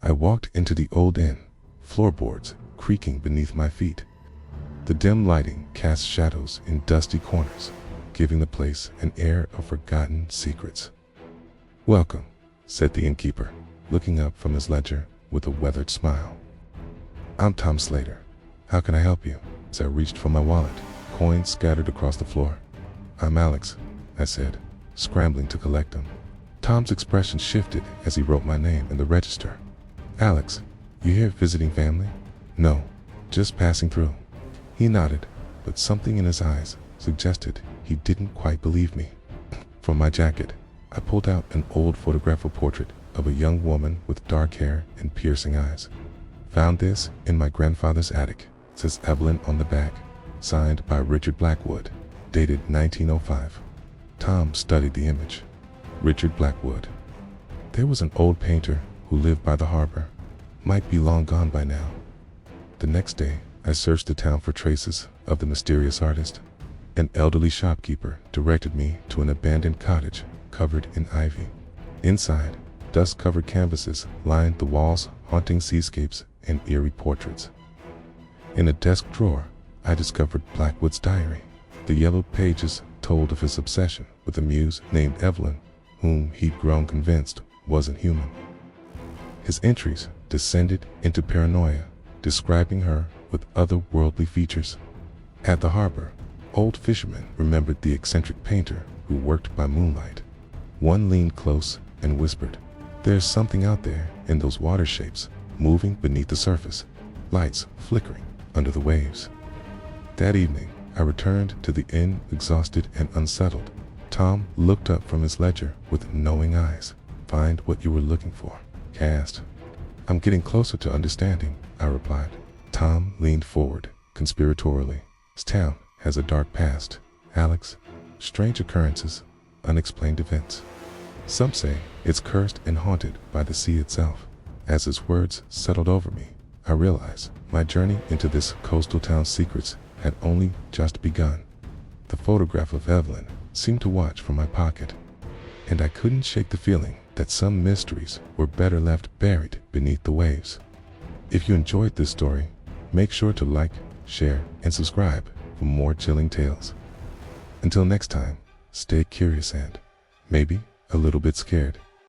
I walked into the old inn, floorboards creaking beneath my feet. The dim lighting cast shadows in dusty corners, giving the place an air of forgotten secrets. "Welcome," said the innkeeper, looking up from his ledger with a weathered smile. "I'm Tom Slater. How can I help you?" As I reached for my wallet, coins scattered across the floor. "I'm Alex," I said, scrambling to collect them. Tom's expression shifted as he wrote my name in the register. "Alex, you here visiting family?" "No, just passing through." He nodded, but something in his eyes suggested he didn't quite believe me. From my jacket, I pulled out an old photographic portrait of a young woman with dark hair and piercing eyes. "Found this in my grandfather's attic," says Evelyn on the back, signed by Richard Blackwood, dated 1905. Tom studied the image. Richard Blackwood. There was an old painter who lived by the harbor. Might be long gone by now. The next day, I searched the town for traces of the mysterious artist. An elderly shopkeeper directed me to an abandoned cottage covered in ivy. Inside, dust-covered canvases lined the walls, haunting seascapes and eerie portraits. In a desk drawer, I discovered Blackwood's diary. The yellowed pages told of his obsession with a muse named Evelyn, whom he'd grown convinced wasn't human. His entries descended into paranoia, describing her with otherworldly features. At the harbor, old fishermen remembered the eccentric painter who worked by moonlight. One leaned close and whispered, "There's something out there in those water shapes, moving beneath the surface, lights flickering under the waves." That evening, I returned to the inn exhausted and unsettled. Tom looked up from his ledger with knowing eyes. "Find what you were looking for, cast." "I'm getting closer to understanding," I replied. Tom leaned forward, conspiratorially. "This town has a dark past, Alex. Strange occurrences, unexplained events. Some say it's cursed and haunted by the sea itself." As his words settled over me, I realized my journey into this coastal town's secrets had only just begun. The photograph of Evelyn seemed to watch from my pocket, and I couldn't shake the feeling that some mysteries were better left buried beneath the waves. If you enjoyed this story, make sure to like, share, and subscribe for more chilling tales. Until next time, stay curious and maybe a little bit scared.